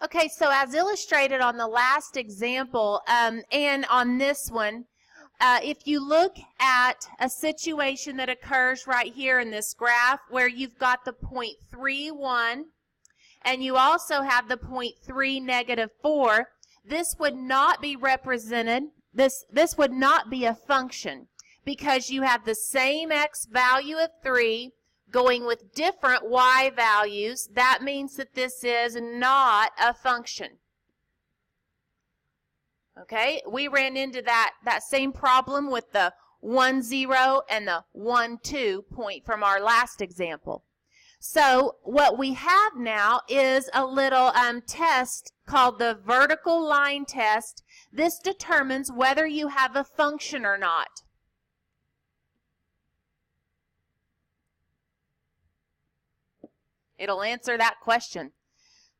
Okay, so as illustrated on the last example and on this one, if you look at a situation that occurs right here in this graph where you've got the 0.31 and you also have the 0.3 negative 4, this would not be represented, this would not be a function because you have the same x value of 3 going with different y values. That means that this is not a function. Okay, we ran into that same problem with the 1, 0 and the 1, 2 point from our last example. So what we have now is a little test called the vertical line test. This determines whether you have a function or not. It'll answer that question.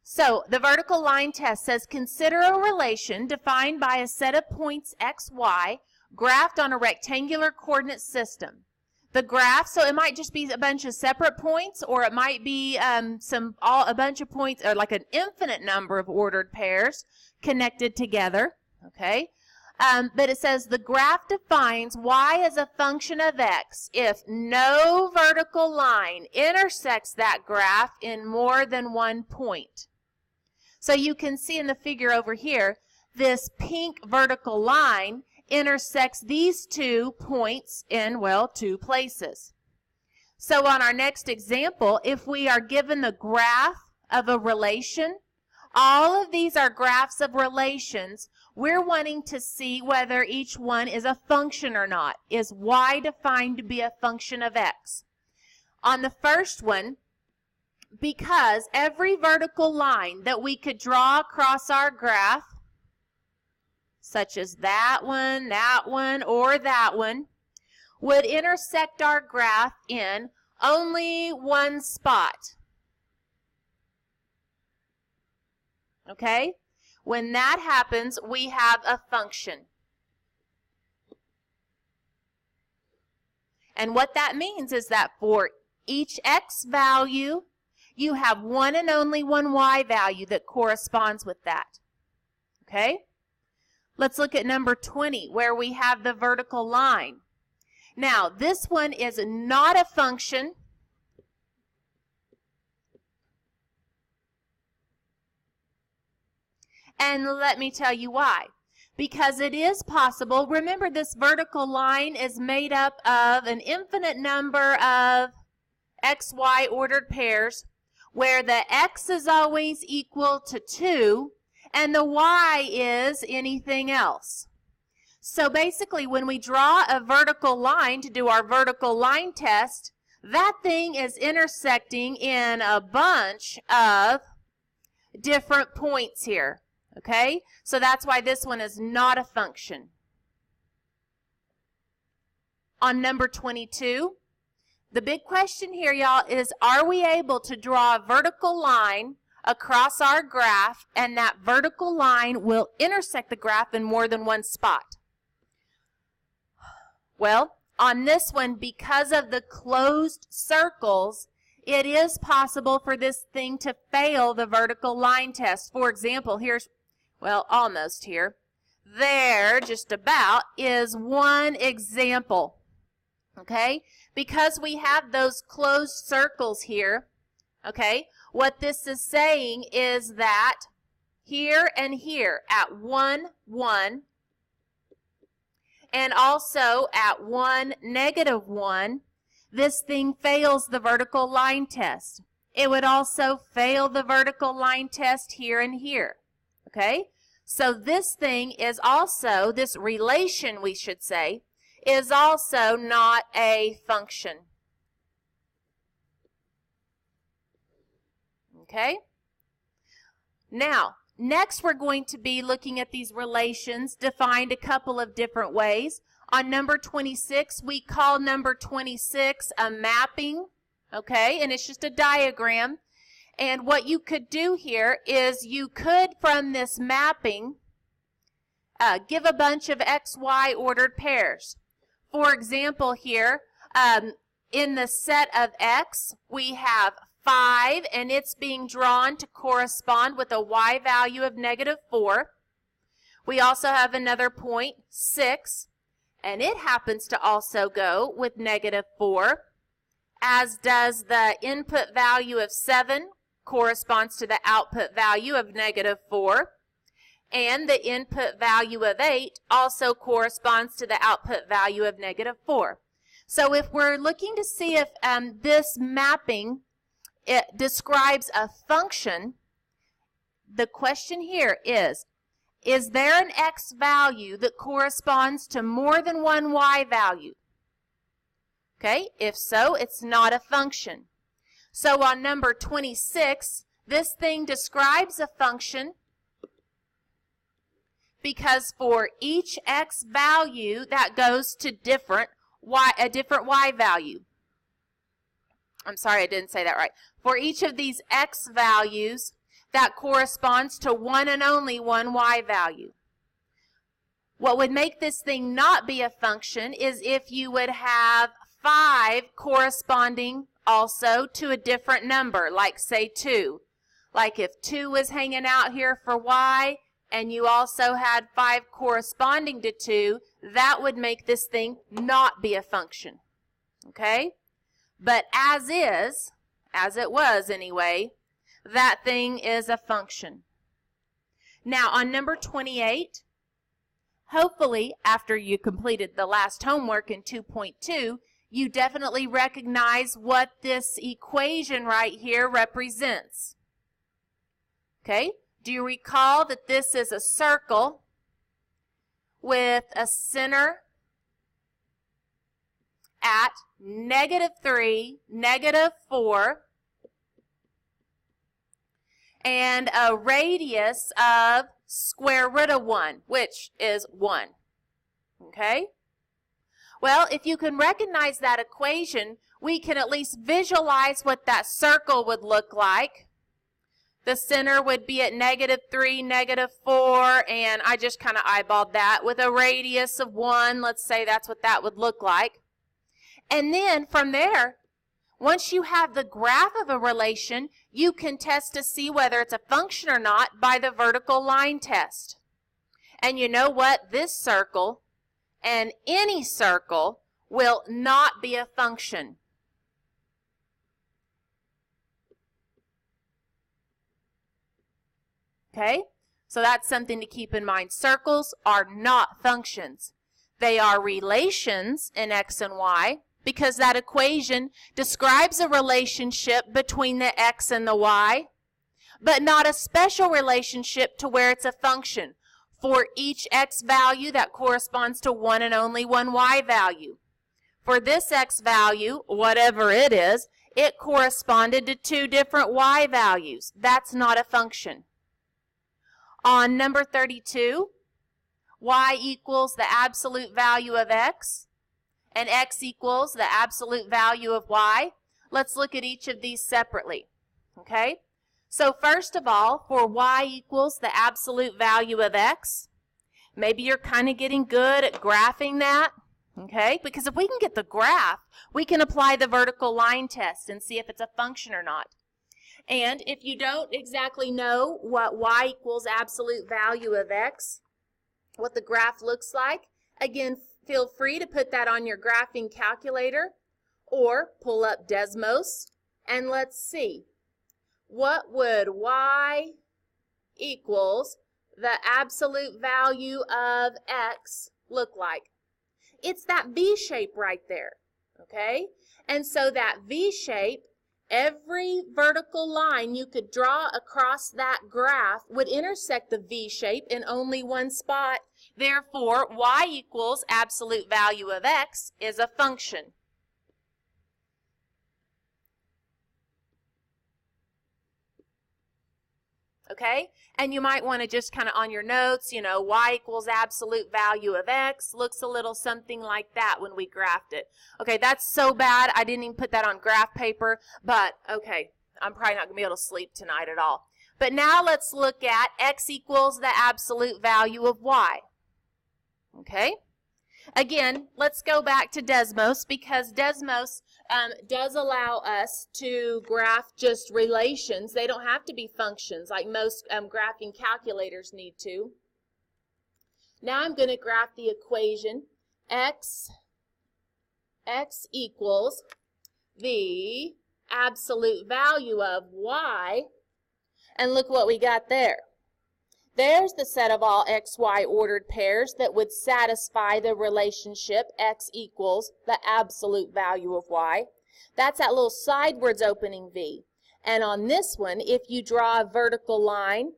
So the vertical line test says consider a relation defined by a set of points x, y graphed on a rectangular coordinate system. The graph, so it might just be a bunch of separate points, or it might be a bunch of points, or like an infinite number of ordered pairs connected together. Okay, but it says the graph defines y as a function of x if no vertical line intersects that graph in more than one point. So you can see in the figure over here, this pink vertical line intersects these 2 points in, well, 2 places. So on our next example, if we are given the graph of a relation, all of these are graphs of relations. We're wanting to see whether each one is a function or not. Is y defined to be a function of x? On the first one, because every vertical line that we could draw across our graph, such as that one, or that one, would intersect our graph in only one spot. Okay? When that happens, we have a function. And what that means is that for each x value, you have one and only one y value that corresponds with that. Okay? Let's look at number 20, where we have the vertical line. Now, this one is not a function. And let me tell you why. Because it is possible, remember this vertical line is made up of an infinite number of x, y ordered pairs, where the x is always equal to 2, and the y is anything else. So basically, when we draw a vertical line to do our vertical line test, that thing is intersecting in a bunch of different points here. Okay? So that's why this one is not a function. On number 22, the big question here, y'all, is are we able to draw a vertical line across our graph, and that vertical line will intersect the graph in more than one spot? Well, on this one, because of the closed circles, it is possible for this thing to fail the vertical line test. For example, here's, well, almost here. There, just about, is one example. Okay? Because we have those closed circles here, okay, what this is saying is that here and here at 1, 1, and also at 1, negative 1, this thing fails the vertical line test. It would also fail the vertical line test here and here. Okay? So this thing is also, this relation, we should say, is also not a function. Okay? Now, next we're going to be looking at these relations defined a couple of different ways. On number 26, we call number 26 a mapping. Okay? And it's just a diagram. And what you could do here is you could, from this mapping, give a bunch of x, y ordered pairs. For example here, in the set of x, we have 5, and it's being drawn to correspond with a y value of -4. We also have another point, 6, and it happens to also go with -4, as does the input value of 7, corresponds to the output value of -4, and the input value of 8 also corresponds to the output value of -4. So if we're looking to see if this mapping it describes a function, the question here is there an x value that corresponds to more than one y value? Okay, if so, it's not a function. So on number 26, this thing describes a function because for each x value that goes to a different y value. I'm sorry, I didn't say that right. For each of these x values, that corresponds to one and only one y value. What would make this thing not be a function is if you would have 5 corresponding also to a different number, like say 2. Like if 2 was hanging out here for y, and you also had 5 corresponding to 2, that would make this thing not be a function. Okay? But as it was anyway, that thing is a function. Now on number 28, hopefully after you completed the last homework in 2.2, you definitely recognize what this equation right here represents. Okay? Do you recall that this is a circle with a center at -3, -4, and a radius of square root of 1, which is 1. Okay? Well, if you can recognize that equation, we can at least visualize what that circle would look like. The center would be at -3, -4, and I just kind of eyeballed that with a radius of 1. Let's say that's what that would look like. And then from there, once you have the graph of a relation, you can test to see whether it's a function or not by the vertical line test. And you know what? This circle and any circle will not be a function. Okay? So that's something to keep in mind. Circles are not functions. They are relations in x and y, because that equation describes a relationship between the x and the y, but not a special relationship to where it's a function. For each x value, that corresponds to one and only one y value. For this x value, whatever it is, it corresponded to 2 different y values. That's not a function. On number 32, y equals the absolute value of x, and x equals the absolute value of y. Let's look at each of these separately. Okay? So first of all, for y equals the absolute value of x, maybe you're kind of getting good at graphing that. Okay? Because if we can get the graph, we can apply the vertical line test and see if it's a function or not. And if you don't exactly know what y equals absolute value of x, what the graph looks like, again, feel free to put that on your graphing calculator or pull up Desmos and let's see. What would y equals the absolute value of x look like? It's that V shape right there, okay? And so that V shape, every vertical line you could draw across that graph would intersect the V shape in only one spot. Therefore, y equals absolute value of x is a function. Okay? And you might want to just kind of on your notes, you know, y equals absolute value of x looks a little something like that when we graphed it. Okay, that's so bad I didn't even put that on graph paper, but okay, I'm probably not going to be able to sleep tonight at all. But now let's look at x equals the absolute value of y. Okay? Again, let's go back to Desmos, because Desmos does allow us to graph just relations. They don't have to be functions like most graphing calculators need to. Now I'm going to graph the equation x equals the absolute value of y, and look what we got there. There's the set of all xy ordered pairs that would satisfy the relationship x equals the absolute value of y. That's that little sidewards opening v. And on this one, if you draw a vertical line,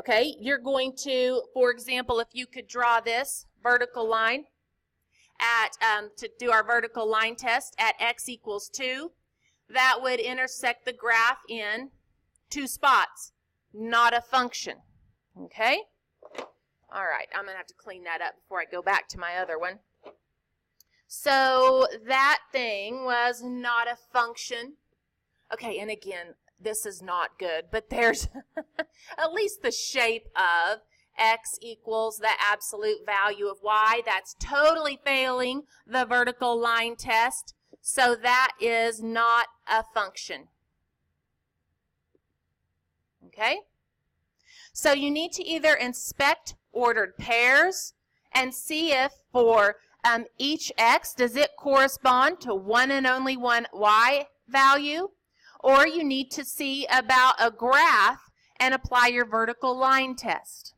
okay, you're going to, for example, if you could draw this vertical line at, to do our vertical line test at x equals 2, that would intersect the graph in 2 spots, not a function. Okay? All right, I'm going to have to clean that up before I go back to my other one. So that thing was not a function. Okay, and again, this is not good, but there's at least the shape of x equals the absolute value of y. That's totally failing the vertical line test, so that is not a function. Okay? So you need to either inspect ordered pairs and see if for each x, does it correspond to one and only one y value, or you need to see about a graph and apply your vertical line test.